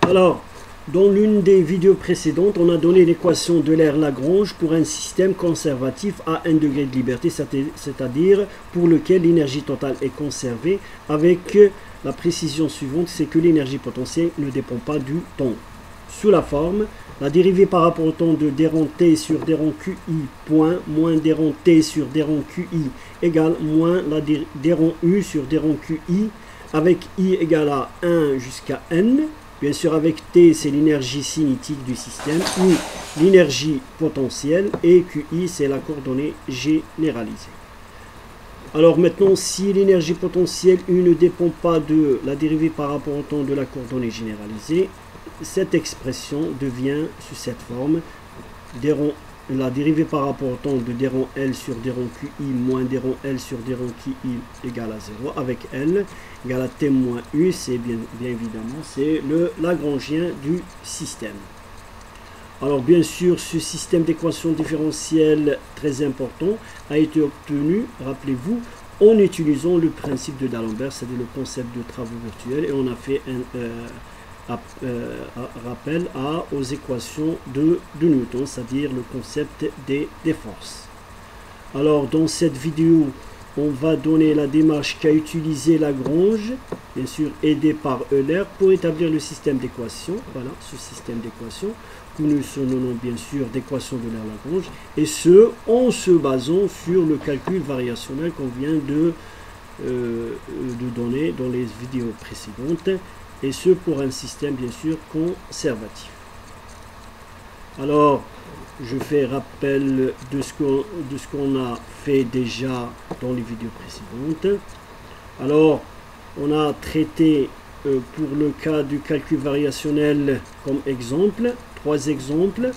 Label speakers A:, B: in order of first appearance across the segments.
A: Alors, dans l'une des vidéos précédentes, on a donné l'équation de l'aire Lagrange pour un système conservatif à 1 degré de liberté, c'est-à-dire pour lequel l'énergie totale est conservée avec la précision suivante, c'est que l'énergie potentielle ne dépend pas du temps. Sous la forme, la dérivée par rapport au temps de d rond t sur d rond qi point moins d rond t sur d rond qi égale moins la d rond u sur d rond qi avec i égale à 1 jusqu'à n. Bien sûr, avec T, c'est l'énergie cinétique du système, U, l'énergie potentielle, et QI, c'est la coordonnée généralisée. Alors maintenant, si l'énergie potentielle U ne dépend pas de la dérivée par rapport au temps de la coordonnée généralisée, cette expression devient sous cette forme, la dérivée par rapport au temps de d rond L sur d rond QI moins d rond L sur d rond QI égale à 0, avec L égale à T moins U, c'est bien évidemment, c'est le Lagrangien du système. Alors bien sûr, ce système d'équations différentielles très important a été obtenu, rappelez-vous, en utilisant le principe de D'Alembert, c'est-à-dire le concept de travaux virtuels, et on a fait un rappel aux équations de Newton, c'est-à-dire le concept des forces. Alors dans cette vidéo, on va donner la démarche qu'a utilisé Lagrange, bien sûr aidé par Euler, pour établir le système d'équations. Voilà, ce système d'équations que nous surnommons bien sûr d'équations de Lagrange, et ce en se basant sur le calcul variationnel qu'on vient de donner dans les vidéos précédentes, et ce pour un système bien sûr conservatif. Alors, je fais rappel de ce qu'on a fait déjà dans les vidéos précédentes. Alors, on a traité pour le cas du calcul variationnel comme exemple, 3 exemples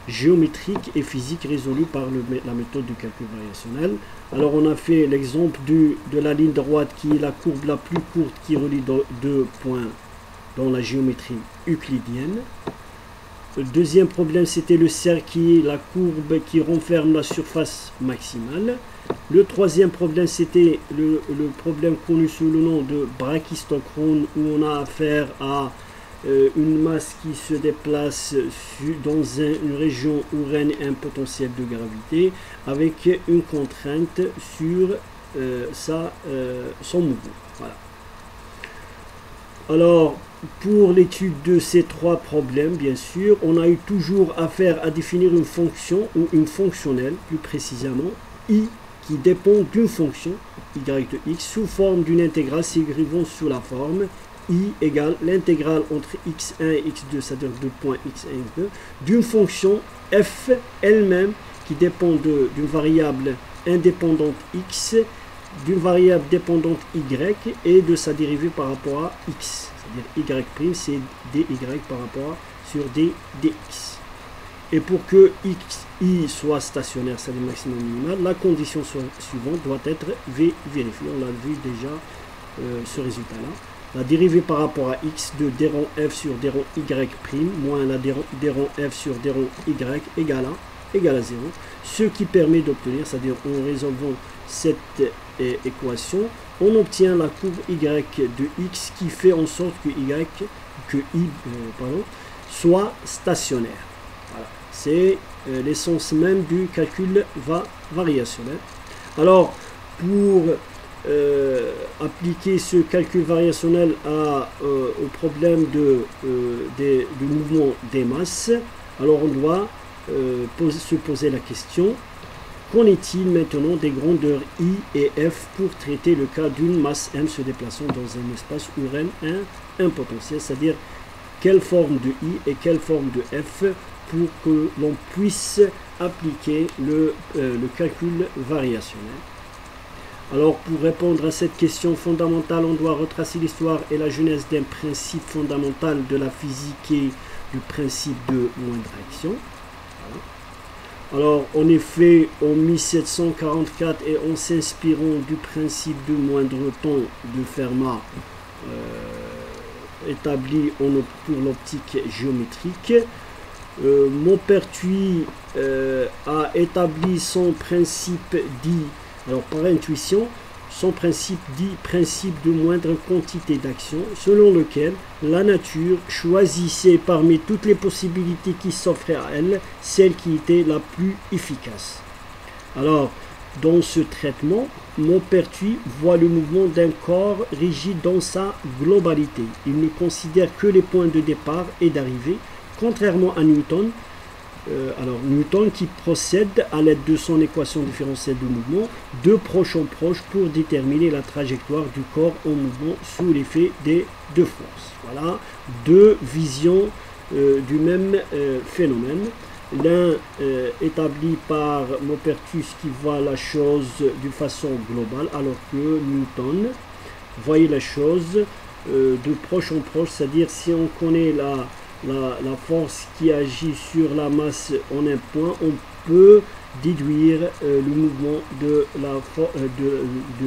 A: géométriques et physiques résolus par la méthode du calcul variationnel. Alors, on a fait l'exemple de la ligne droite qui est la courbe la plus courte qui relie deux points dans la géométrie euclidienne. Le deuxième problème, c'était le cercle qui est la courbe qui renferme la surface maximale. Le troisième problème, c'était le problème connu sous le nom de brachistochrone, où on a affaire à une masse qui se déplace dans une région où règne un potentiel de gravité, avec une contrainte sur son mouvement. Voilà. Alors, pour l'étude de ces 3 problèmes, bien sûr, on a eu toujours affaire à définir une fonction ou une fonctionnelle, plus précisément, i, qui dépend d'une fonction, y de x, sous forme d'une intégrale s'écrivant sous la forme i égale l'intégrale entre x1 et x2, c'est-à-dire 2 points x1 et x2, d'une fonction f elle-même qui dépend d'une variable indépendante x, d'une variable dépendante y et de sa dérivée par rapport à x, c'est-à-dire y', c'est dy par rapport sur dx. Et pour que xi soit stationnaire, c'est-à-dire maximum minimal, la condition suivante doit être vérifiée. On l'a vu déjà ce résultat-là. La dérivée par rapport à x de d rond f sur d rond y' moins la d rond f sur d rond y égale à 0, ce qui permet d'obtenir, c'est-à-dire en résolvant cette équation, on obtient la courbe y de x qui fait en sorte que i soit stationnaire. Voilà. C'est l'essence même du calcul variationnel. Alors, pour appliquer ce calcul variationnel au problème du mouvement des masses, alors on doit se poser la question: qu'en est-il maintenant des grandeurs I et F pour traiter le cas d'une masse M se déplaçant dans un espace où règne un potentiel, c'est-à-dire quelle forme de I et quelle forme de F pour que l'on puisse appliquer le calcul variationnel. Alors, pour répondre à cette question fondamentale, on doit retracer l'histoire et la genèse d'un principe fondamental de la physique qui est le principe de moindre action. Voilà. Alors, en effet, en 1744, et en s'inspirant du principe de moindre temps de Fermat, établi pour l'optique géométrique, Maupertuis a établi son principe dit, alors par intuition, son principe dit principe de moindre quantité d'action, selon lequel la nature choisissait parmi toutes les possibilités qui s'offraient à elle, celle qui était la plus efficace. Alors, dans ce traitement, Maupertuis voit le mouvement d'un corps rigide dans sa globalité. Il ne considère que les points de départ et d'arrivée, contrairement à Newton. Newton qui procède à l'aide de son équation différentielle de mouvement de proche en proche pour déterminer la trajectoire du corps en mouvement sous l'effet des deux forces. Voilà, deux visions du même phénomène. L'un établi par Maupertuis qui voit la chose de façon globale, alors que Newton voyait la chose de proche en proche, c'est-à-dire si on connaît la force qui agit sur la masse en un point, on peut déduire le mouvement de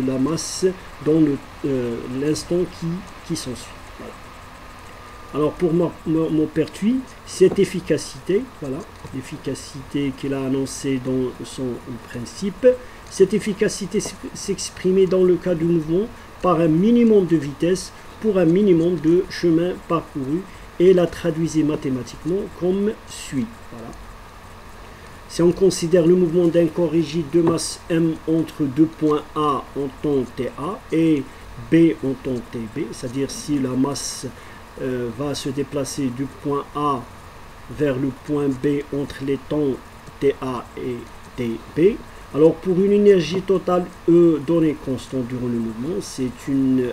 A: la masse dans l'instant qui s'ensuit. Voilà. Alors pour Maupertuis, cette efficacité, voilà, l'efficacité qu'il a annoncée dans son principe, cette efficacité s'exprimait dans le cas du mouvement par un minimum de vitesse pour un minimum de chemin parcouru et la traduisait mathématiquement comme suit. Voilà. Si on considère le mouvement d'un corps rigide de masse m entre deux points A en temps TA et B en temps TB, c'est-à-dire si la masse va se déplacer du point A vers le point B entre les temps TA et TB, alors pour une énergie totale E donnée constante durant le mouvement, c'est une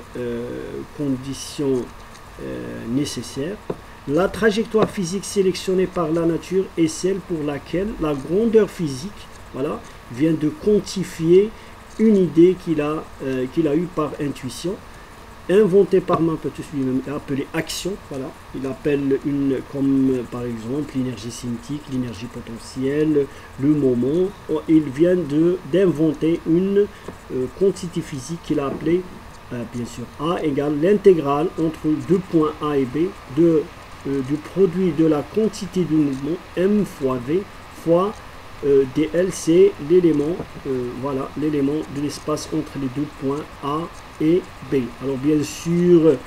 A: condition nécessaire. La trajectoire physique sélectionnée par la nature est celle pour laquelle la grandeur physique, voilà, vient de quantifier une idée qu'il a eue par intuition, inventée par Maupertuis lui-même, appelée action. Voilà. Il appelle comme par exemple l'énergie cinétique, l'énergie potentielle, le moment. Il vient d'inventer une quantité physique qu'il a appelée bien sûr A égale l'intégrale entre deux points A et B du produit de la quantité du mouvement m fois v fois dl, c'est l'élément voilà, l'élément de l'espace entre les deux points A et B. Alors bien sûr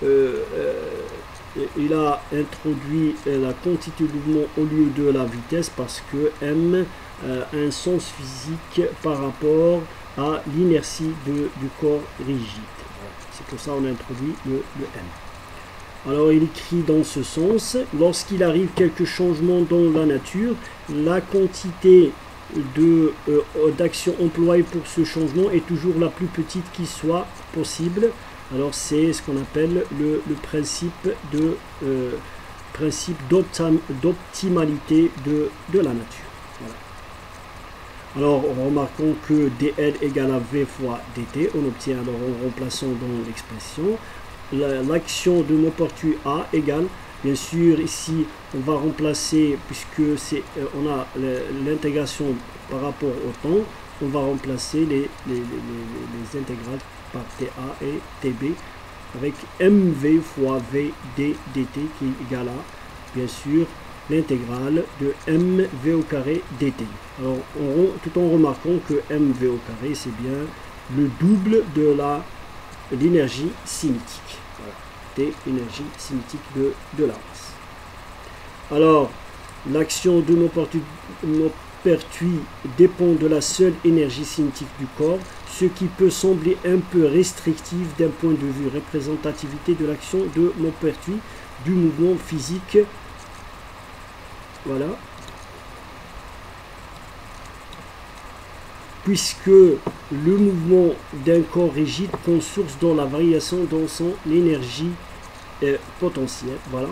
A: il a introduit la quantité de mouvement au lieu de la vitesse parce que m a un sens physique par rapport à l'inertie du corps rigide. Voilà. C'est pour ça qu'on a introduit le m. Alors il écrit dans ce sens, lorsqu'il arrive quelques changements dans la nature, la quantité d'action employée pour ce changement est toujours la plus petite qui soit possible. Alors c'est ce qu'on appelle le principe d'optimalité de la nature. Voilà. Alors remarquons que dl égale à v fois dt, on obtient alors en remplaçant dans l'expression l'action de Maupertuis A égale, bien sûr ici on va remplacer, puisque on a l'intégration par rapport au temps, on va remplacer les intégrales par TA et TB avec mv fois v d dt qui est égal à, bien sûr, l'intégrale de mv au carré dt. Alors tout en remarquant que mv au carré c'est bien le double de l'énergie cinétique. Voilà, l'énergie cinétique de la masse. Alors, l'action de Maupertuis dépend de la seule énergie cinétique du corps, ce qui peut sembler un peu restrictif d'un point de vue représentativité de l'action de Maupertuis du mouvement physique. Voilà. Puisque le mouvement d'un corps rigide prend source dans la variation dans son énergie potentielle. Voilà.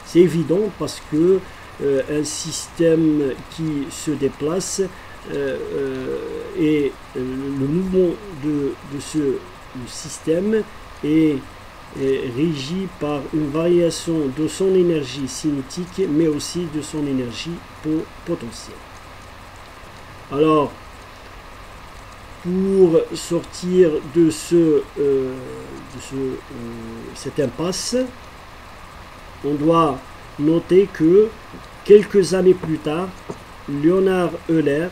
A: C'est évident parce que un système qui se déplace et le mouvement de ce système est régi par une variation de son énergie cinétique mais aussi de son énergie potentielle. Alors, pour sortir de cette impasse, on doit noter que quelques années plus tard, Leonhard Euler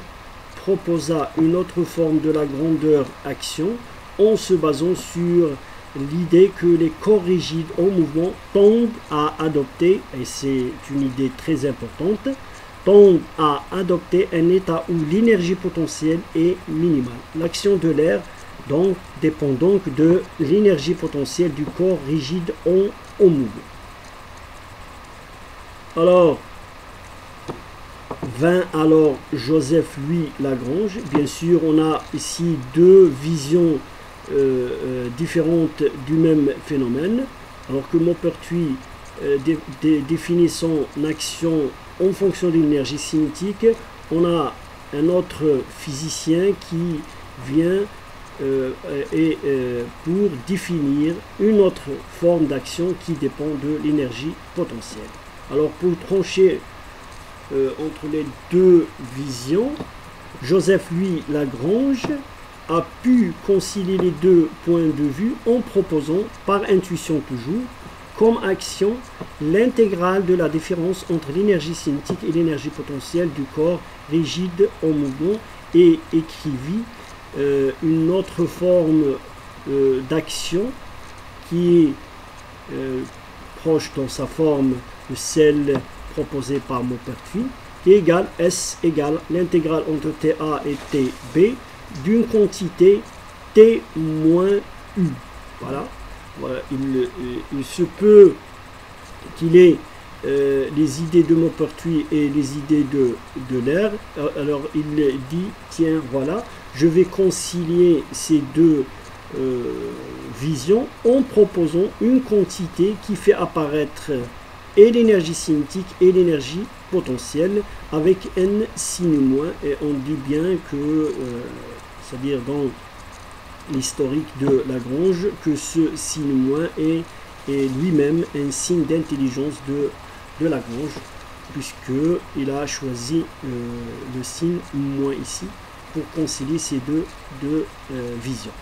A: proposa une autre forme de la grandeur action en se basant sur l'idée que les corps rigides en mouvement tendent à adopter, et c'est une idée très importante, tendent à adopter un état où l'énergie potentielle est minimale. L'action de l'air donc dépend donc de l'énergie potentielle du corps rigide en mouvement. Alors, vint alors Joseph Louis Lagrange. Bien sûr, on a ici deux visions différentes du même phénomène. Alors que Maupertuis définit son action en fonction de l'énergie cinétique, on a un autre physicien qui vient pour définir une autre forme d'action qui dépend de l'énergie potentielle. Alors pour trancher entre les deux visions, Joseph Louis Lagrange a pu concilier les deux points de vue en proposant, par intuition toujours, comme action l'intégrale de la différence entre l'énergie cinétique et l'énergie potentielle du corps rigide en mouvement, et écrivit une autre forme d'action qui est proche dans sa forme de celle proposée par Maupertuis, qui est égal S égale l'intégrale entre TA et TB d'une quantité T moins U. Voilà. Voilà. Il se peut qu'il ait les idées de Maupertuis et les idées de l'air. Alors il dit, tiens, voilà, je vais concilier ces deux visions en proposant une quantité qui fait apparaître et l'énergie cinétique et l'énergie potentielle avec n signe moins, et on dit bien que, c'est-à-dire dans l'historique de Lagrange, que ce signe moins est lui-même un signe d'intelligence de Lagrange, puisqu'il a choisi le signe moins ici pour concilier ces deux visions.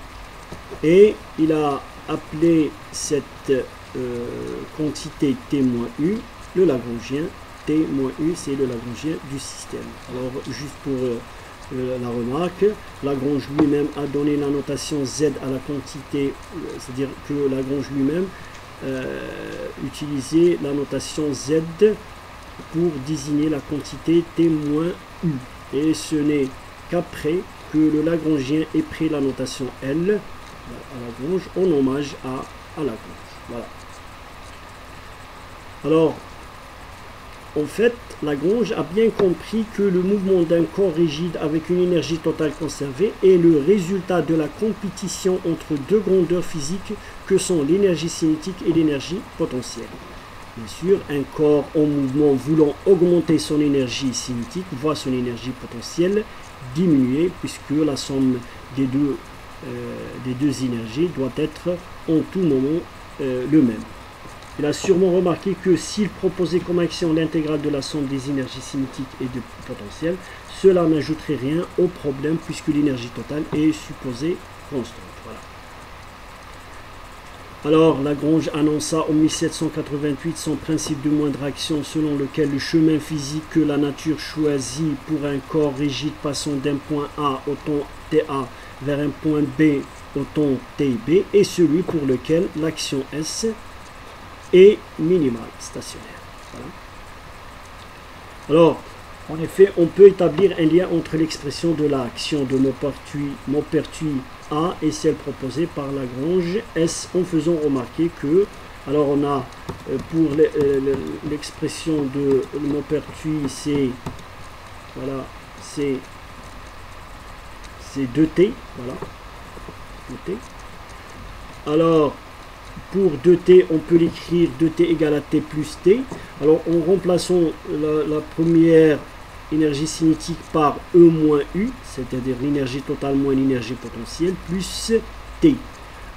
A: Et il a appelé cette quantité T moins U le Lagrangien. T moins U, c'est le Lagrangien du système. Alors, juste pour la remarque, Lagrange lui-même a donné la notation Z à la quantité, c'est-à-dire que Lagrange lui-même utilisait la notation Z pour désigner la quantité T moins U. Et ce n'est qu'après que le Lagrangien ait pris la notation L à Lagrange en hommage à Lagrange. Voilà. Alors, en fait, Lagrange a bien compris que le mouvement d'un corps rigide avec une énergie totale conservée est le résultat de la compétition entre deux grandeurs physiques que sont l'énergie cinétique et l'énergie potentielle. Bien sûr, un corps en mouvement voulant augmenter son énergie cinétique voit son énergie potentielle diminuer, puisque la somme des deux énergies doit être en tout moment le même. Il a sûrement remarqué que s'il proposait comme action l'intégrale de la somme des énergies cinétiques et de potentiel, cela n'ajouterait rien au problème puisque l'énergie totale est supposée constante. Voilà. Alors, Lagrange annonça en 1788 son principe de moindre action selon lequel le chemin physique que la nature choisit pour un corps rigide passant d'un point A au temps TA vers un point B au temps TB est celui pour lequel l'action S est minimale, stationnaire. Voilà. Alors, en effet, on peut établir un lien entre l'expression de l'action de Maupertuis A et celle proposée par Lagrange S en faisant remarquer que, alors on a pour l'expression de Maupertuis, c'est voilà, c'est 2t, voilà, 2t. Alors, pour 2t, on peut l'écrire 2t égale à t plus t. Alors, en remplaçant la première énergie cinétique par E moins U, c'est-à-dire l'énergie totale moins l'énergie potentielle, plus T.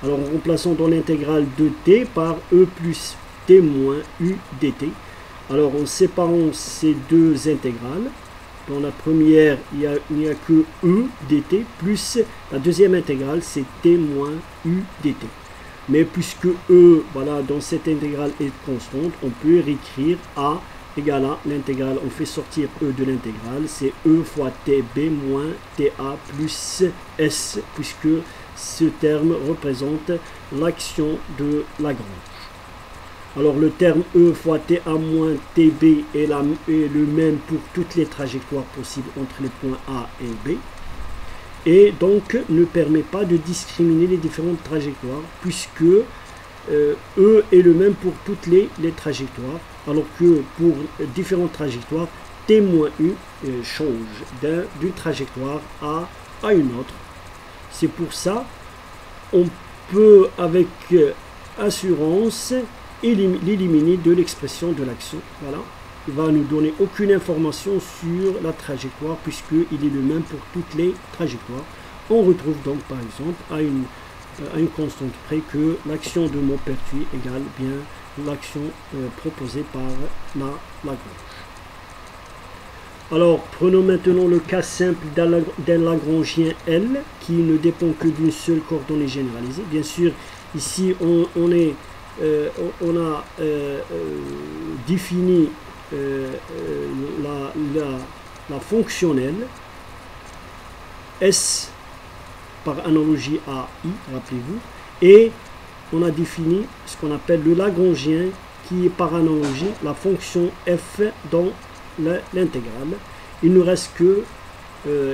A: Alors, en remplaçant dans l'intégrale de T par E plus T moins U dt. Alors, en séparant ces deux intégrales, dans la première, il n'y a que E dt, plus la deuxième intégrale, c'est T moins U dt. Mais puisque E, voilà, dans cette intégrale est constante, on peut réécrire à égale à l'intégrale, on fait sortir E de l'intégrale, c'est E fois TB moins TA plus S, puisque ce terme représente l'action de Lagrange. Alors le terme E fois TA moins TB est le même pour toutes les trajectoires possibles entre les points A et B, et donc ne permet pas de discriminer les différentes trajectoires, puisque E est le même pour toutes les trajectoires, alors que pour différentes trajectoires, T moins U change d'une trajectoire à une autre. C'est pour ça on peut avec assurance l'éliminer de l'expression de l'action. Voilà. Il va nous donner aucune information sur la trajectoire, puisqu'il est le même pour toutes les trajectoires. On retrouve donc par exemple à une constante près que l'action de Maupertuis égale bien l'action proposée par la Lagrange. Alors prenons maintenant le cas simple d'un Lagrangien L qui ne dépend que d'une seule coordonnée généralisée. Bien sûr, ici on a défini la fonctionnelle S par analogie à I, rappelez-vous, et on a défini ce qu'on appelle le Lagrangien qui est par analogie la fonction f dans l'intégrale. Il ne reste que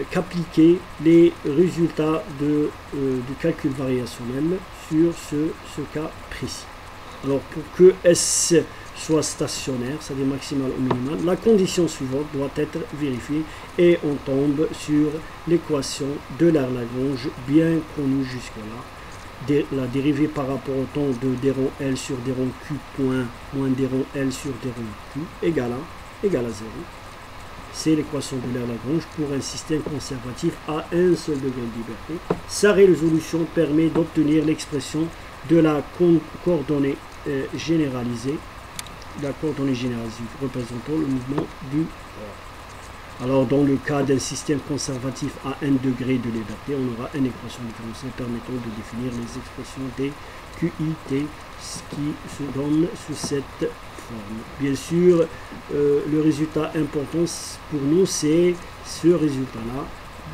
A: qu'appliquer les résultats du calcul variationnel sur ce cas précis. Alors pour que S soit stationnaire, c'est-à-dire maximal ou minimal, la condition suivante doit être vérifiée et on tombe sur l'équation de Lagrange bien connue jusque-là. La dérivée par rapport au temps de d rond L sur d rond Q point moins d rond L sur d rond Q égale à 0. C'est l'équation de Lagrange pour un système conservatif à un seul degré de liberté. Sa résolution permet d'obtenir l'expression de la coordonnée généralisée, représentant le mouvement du corps. Alors dans le cas d'un système conservatif à un degré de liberté, on aura une équation différentielle permettant de définir les expressions des QIT qui se donnent sous cette forme. Bien sûr, le résultat important pour nous, c'est ce résultat-là,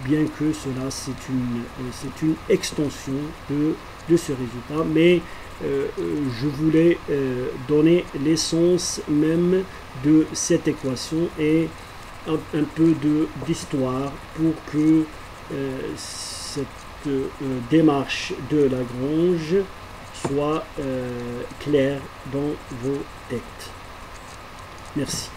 A: bien que cela c'est une extension de ce résultat, mais je voulais donner l'essence même de cette équation et un peu d'histoire pour que cette démarche de Lagrange soit claire dans vos têtes. Merci.